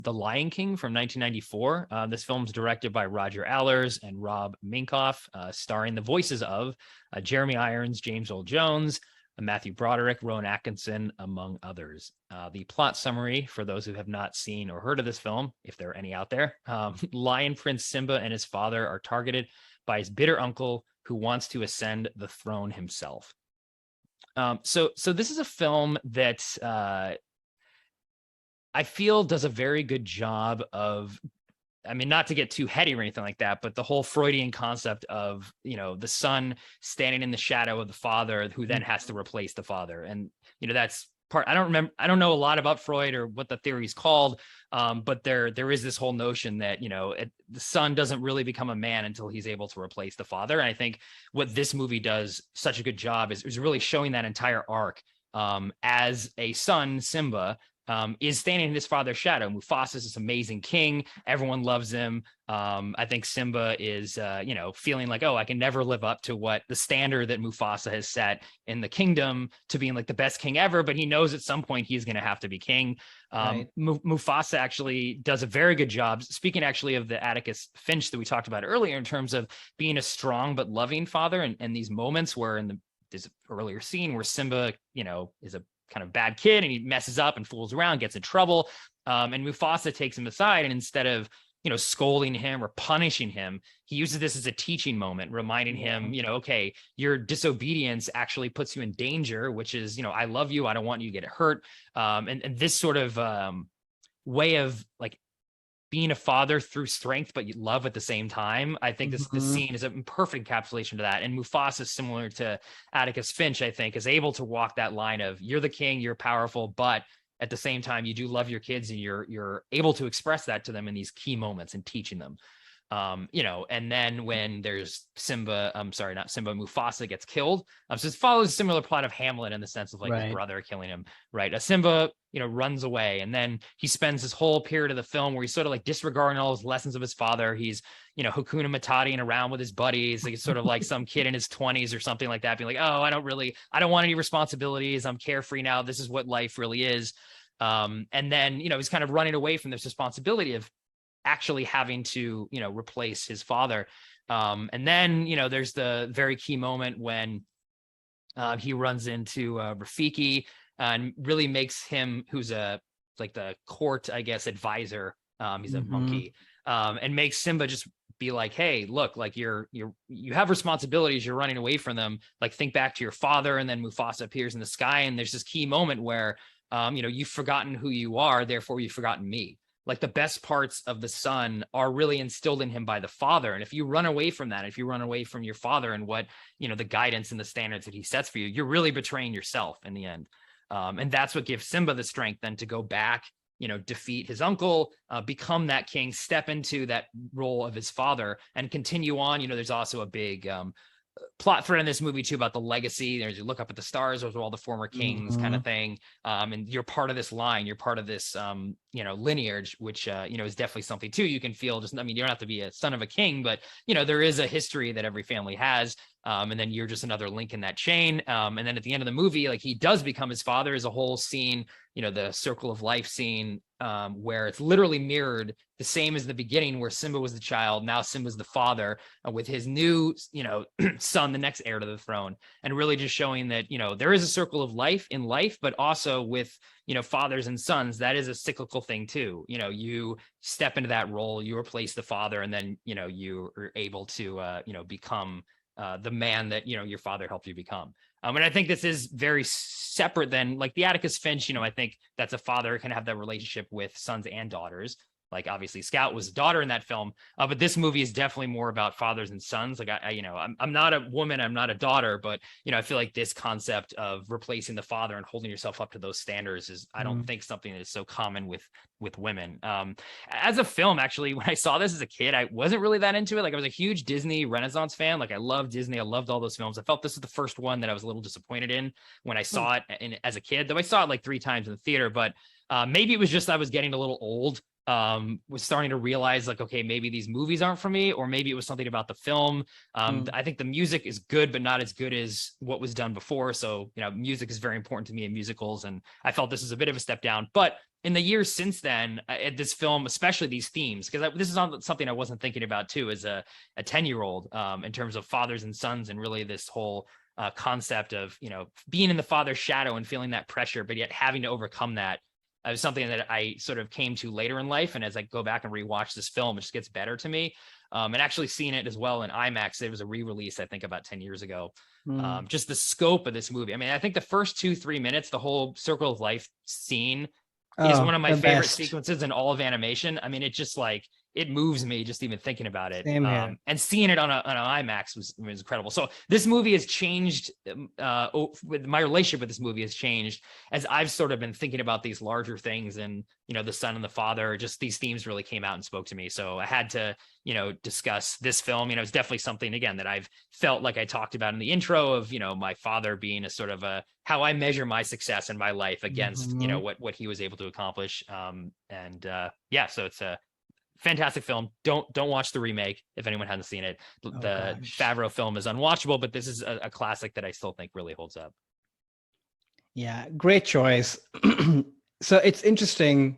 The Lion King from 1994. This film's directed by Roger Allers and Rob Minkoff, starring the voices of Jeremy Irons, James Earl Jones, Matthew Broderick, Rowan Atkinson, among others. The plot summary for those who have not seen or heard of this film, if there are any out there: Lion Prince Simba and his father are targeted by his bitter uncle who wants to ascend the throne himself. So this is a film that I feel does a very good job of, I mean, not to get too heady or anything like that, but the whole Freudian concept of, the son standing in the shadow of the father who then has to replace the father. And, that's part, I don't know a lot about Freud or what the theory is called. But there is this whole notion that, the son doesn't really become a man until he's able to replace the father. And I think what this movie does such a good job is really showing that entire arc, as a son, Simba, is standing in his father's shadow. Mufasa is this amazing king. Everyone loves him. I think Simba is, feeling like, oh, I can never live up to what the standard that Mufasa has set in the kingdom to being like the best king ever. But he knows at some point he's going to have to be king. Right. Mufasa actually does a very good job. Speaking actually of the Atticus Finch that we talked about earlier, in terms of being a strong but loving father, and these moments where in this earlier scene where Simba, is a kind of bad kid and he messes up and fools around, gets in trouble. And Mufasa takes him aside, and instead of, scolding him or punishing him, he uses this as a teaching moment, reminding him, okay, your disobedience actually puts you in danger, which is, I love you. I don't want you to get hurt. And this sort of way of like being a father through strength, but you love at the same time. I think this scene is a perfect encapsulation to that. And Mufasa, similar to Atticus Finch, I think, is able to walk that line of, you're the king, you're powerful, but at the same time, you do love your kids, and you're able to express that to them in these key moments and teaching them. And then when there's Mufasa gets killed. So it follows a similar plot of Hamlet in the sense of like his brother killing him, right? Simba, runs away, and then he spends this whole period of the film where he's sort of like disregarding all his lessons of his father. He's, Hakuna Matataing around with his buddies. Like, it's sort of like some kid in his 20s or something like that, being like, oh, I don't want any responsibilities. I'm carefree now. This is what life really is. And then, he's kind of running away from this responsibility of actually having to, replace his father. And then, there's the very key moment when he runs into Rafiki and really makes him, who's the court, I guess, advisor. He's a monkey, and makes Simba just be like, hey, look, like you have responsibilities, you're running away from them. Like, think back to your father. And then Mufasa appears in the sky, and there's this key moment where, you've forgotten who you are, therefore you've forgotten me. Like, the best parts of the son are really instilled in him by the father. And if you run away from that, if you run away from your father and what, the guidance and the standards that he sets for you, you're really betraying yourself in the end. And that's what gives Simba the strength then to go back, defeat his uncle, become that king, step into that role of his father, and continue on. There's also a big plot thread in this movie too about the legacy. There's, you look up at the stars, those are all the former kings, kind of thing. And you're part of this line, you're part of this lineage, which is definitely something too you can feel. Just, you don't have to be a son of a king, but there is a history that every family has. And then you're just another link in that chain. And then at the end of the movie, like, he does become his father. Is a whole scene, the circle of life scene, where it's literally mirrored the same as the beginning, where Simba was the child. Now Simba's the father, with his new, son, the next heir to the throne. And really just showing that, there is a circle of life in life, but also with, fathers and sons, that is a cyclical thing too. You step into that role, you replace the father, and then, you are able to, become the man that, your father helped you become. And I think this is very separate than like the Atticus Finch. I think that's a father can have that relationship with sons and daughters. Like, obviously Scout was a daughter in that film, but this movie is definitely more about fathers and sons. Like, I'm not a woman, I'm not a daughter, but I feel like this concept of replacing the father and holding yourself up to those standards is, I don't think, something that is so common with women. As a film, actually, when I saw this as a kid, I wasn't really that into it. Like, I was a huge Disney Renaissance fan. Like, I loved Disney, I loved all those films. I felt this was the first one that I was a little disappointed in when I saw it as a kid, though I saw it like 3 times in the theater. But maybe it was just I was getting a little old was starting to realize like, okay, maybe these movies aren't for me, or maybe it was something about the film. I think the music is good, but not as good as what was done before. So, music is very important to me in musicals. And I felt this is a bit of a step down, but in the years since then, this film, especially these themes, because this is something I wasn't thinking about too, as a 10-year-old, in terms of fathers and sons, and really this whole concept of, being in the father's shadow and feeling that pressure, but yet having to overcome that. It was something that I sort of came to later in life. And as I go back and rewatch this film, it just gets better to me. And actually seeing it as well in IMAX, there was a re-release, I think about 10 years ago. Just the scope of this movie. I mean, I think the first 2-3 minutes, the whole Circle of Life scene is one of my favorite sequences in all of animation. I mean, it just like, it moves me just even thinking about it. Same and seeing it on an IMAX was incredible. So this movie has changed. With my relationship with this movie has changed as I've sort of been thinking about these larger things, and the son and the father. Just these themes really came out and spoke to me. So I had to discuss this film. It's definitely something again that I've felt like I talked about in the intro of my father being a sort of a how I measure my success in my life against what he was able to accomplish. So it's a fantastic film. Don't watch the remake if anyone hasn't seen it. The Favreau film is unwatchable, but this is a classic that I still think really holds up. Yeah, great choice. So it's interesting.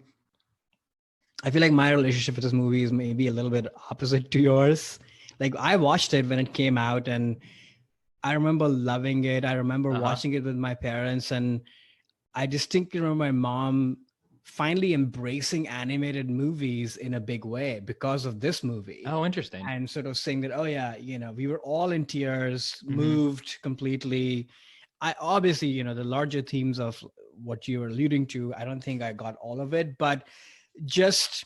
I feel like my relationship with this movie is maybe a little bit opposite to yours. Like I watched it when it came out and I remember loving it. I remember watching it with my parents, and I distinctly remember my mom finally embracing animated movies in a big way because of this movie. Oh, interesting. And sort of saying that, oh yeah, we were all in tears, moved completely. I obviously, the larger themes of what you were alluding to, I don't think I got all of it, but just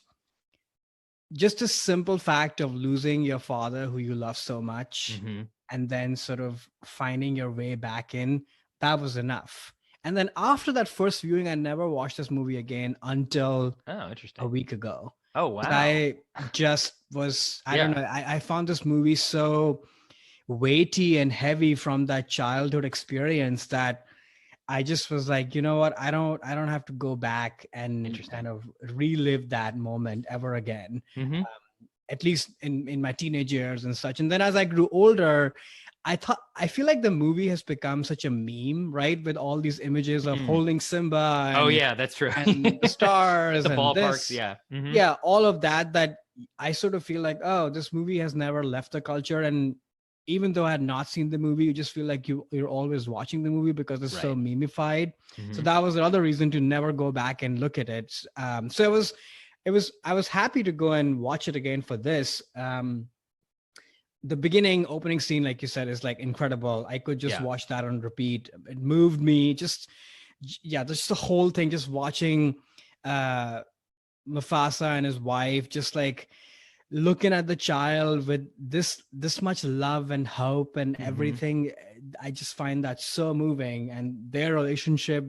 a simple fact of losing your father who you love so much, and then sort of finding your way back in, that was enough. And then after that first viewing, I never watched this movie again until a week ago. Oh, wow. I just was, I don't know. I found this movie so weighty and heavy from that childhood experience that I just was like, you know what? I don't have to go back and kind of relive that moment ever again. At least in my teenage years and such. And then as I grew older, I feel like the movie has become such a meme, right? With all these images of holding Simba. And, oh yeah, that's true. And the stars, the and ballparks, yeah, all of that I sort of feel like, oh, this movie has never left the culture. And even though I had not seen the movie, you just feel like you're always watching the movie because it's so memeified. So that was another reason to never go back and look at it. So I was happy to go and watch it again for this. The beginning opening scene, like you said, is like incredible. I could just watch that on repeat. It moved me. Just the whole thing, just watching Mufasa and his wife, just like looking at the child with this much love and hope and everything. I just find that so moving, and their relationship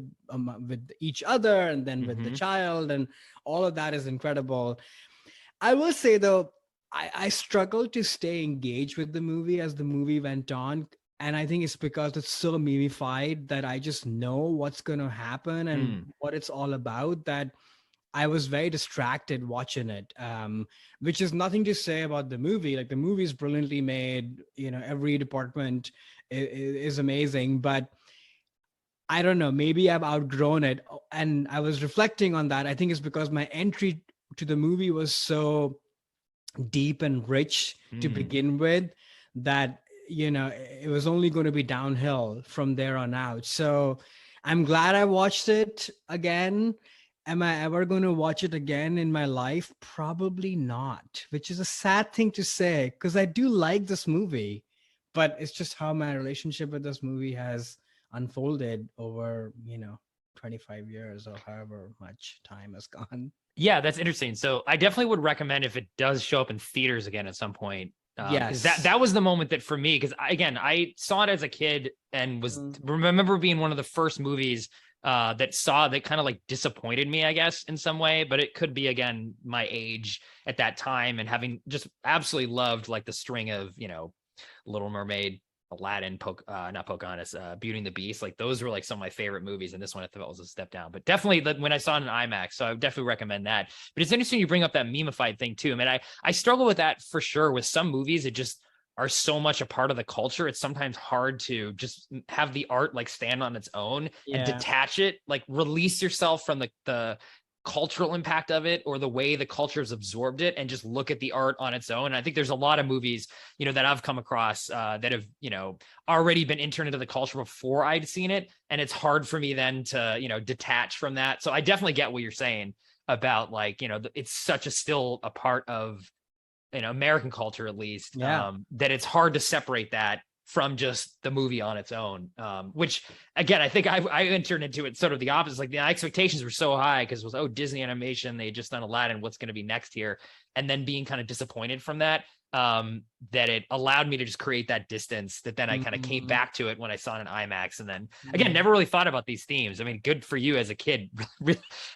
with each other and then with the child, and all of that is incredible. I will say though, I struggled to stay engaged with the movie as the movie went on. And I think it's because it's so memeified that I just know what's going to happen and what it's all about, that I was very distracted watching it, which is nothing to say about the movie. Like the movie is brilliantly made, every department is amazing, but I don't know, maybe I've outgrown it. And I was reflecting on that. I think it's because my entry to the movie was so deep and rich to begin with, that it was only going to be downhill from there on out. So I'm glad I watched it again. Am I ever going to watch it again in my life? Probably not, which is a sad thing to say because I do like this movie, but it's just how my relationship with this movie has unfolded over 25 years or however much time has gone. Yeah, that's interesting. So I definitely would recommend if it does show up in theaters again at some point. Yes, that was the moment that for me, because I saw it as a kid and remember being one of the first movies that kind of like disappointed me, I guess, in some way. But it could be again my age at that time and having just absolutely loved like the string of Little Mermaid Aladdin, not Pocahontas, Beauty and the Beast. Like those were like some of my favorite movies, and this one I thought was a step down. But definitely when I saw it in IMAX, so I would definitely recommend that. But it's interesting you bring up that memeified thing too. I mean, I struggle with that for sure. With some movies, it just are so much a part of the culture. It's sometimes hard to just have the art like stand on its own and detach it, like release yourself from the cultural impact of it or the way the culture has absorbed it and just look at the art on its own. And I think there's a lot of movies, that I've come across that have, already been interned into the culture before I'd seen it. And it's hard for me then to, detach from that. So I definitely get what you're saying about like, it's such a still a part of, American culture, at least, that it's hard to separate that from just the movie on its own, which again, I think I entered into it sort of the opposite. Like the expectations were so high because it was, Disney animation, they had just done Aladdin, what's going to be next here? And then being kind of disappointed from that, that it allowed me to just create that distance that then I kind of came back to it when I saw it in IMAX. And then again, never really thought about these themes. I mean, good for you as a kid,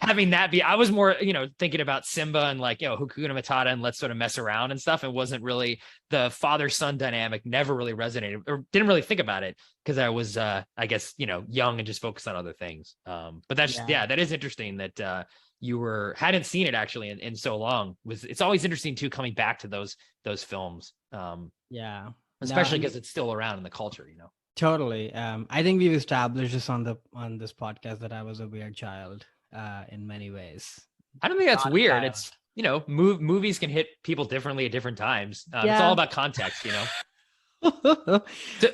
having that be, I was more, thinking about Simba and like, Hakuna Matata and let's sort of mess around and stuff. It wasn't really the father-son dynamic, never really resonated or didn't really think about it because I was, I guess, young and just focused on other things. But that's, that is interesting that, you hadn't seen it actually in so long. It's always interesting too, coming back to those films. Especially because it's still around in the culture, Totally. I think we've established this on this podcast that I was a weird child in many ways. I don't think that's weird. It's, movies can hit people differently at different times. It's all about context,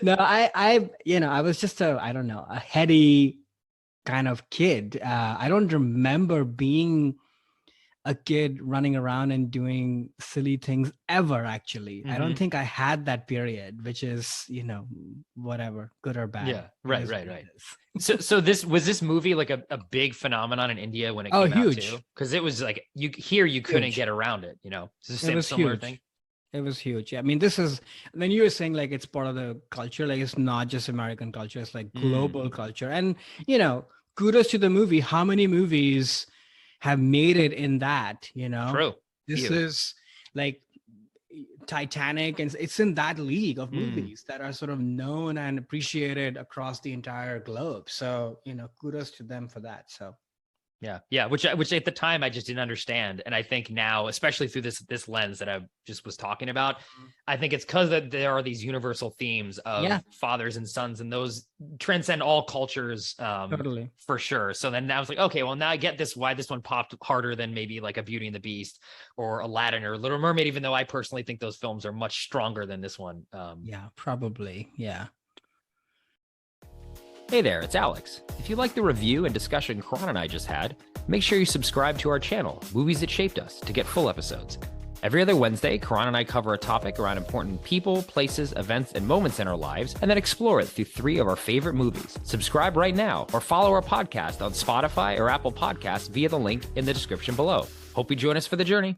No, I was just a heady kind of kid. I don't remember being a kid running around and doing silly things ever, actually. I don't think I had that period, which is, whatever, good or bad. Yeah, right. So this movie like a big phenomenon in India when it came out too? Because it was like you couldn't get around it, It's the same similar thing. It was huge. I mean, then you were saying like it's part of the culture, like it's not just American culture, it's like global culture. And, kudos to the movie. How many movies have made it in that, True. This is like Titanic, and it's in that league of movies that are sort of known and appreciated across the entire globe. So, kudos to them for that. So Yeah. Which at the time I just didn't understand. And I think now, especially through this lens that I just was talking about, I think it's because that there are these universal themes of fathers and sons, and those transcend all cultures, totally, for sure. So then I was like, okay, well now I get why this one popped harder than maybe like a Beauty and the Beast or Aladdin or Little Mermaid, even though I personally think those films are much stronger than this one. Probably. Yeah. Hey there, it's Alex. If you like the review and discussion Karan and I just had, make sure you subscribe to our channel, Movies That Shaped Us, to get full episodes. Every other Wednesday, Karan and I cover a topic around important people, places, events, and moments in our lives, and then explore it through 3 of our favorite movies. Subscribe right now, or follow our podcast on Spotify or Apple Podcasts via the link in the description below. Hope you join us for the journey.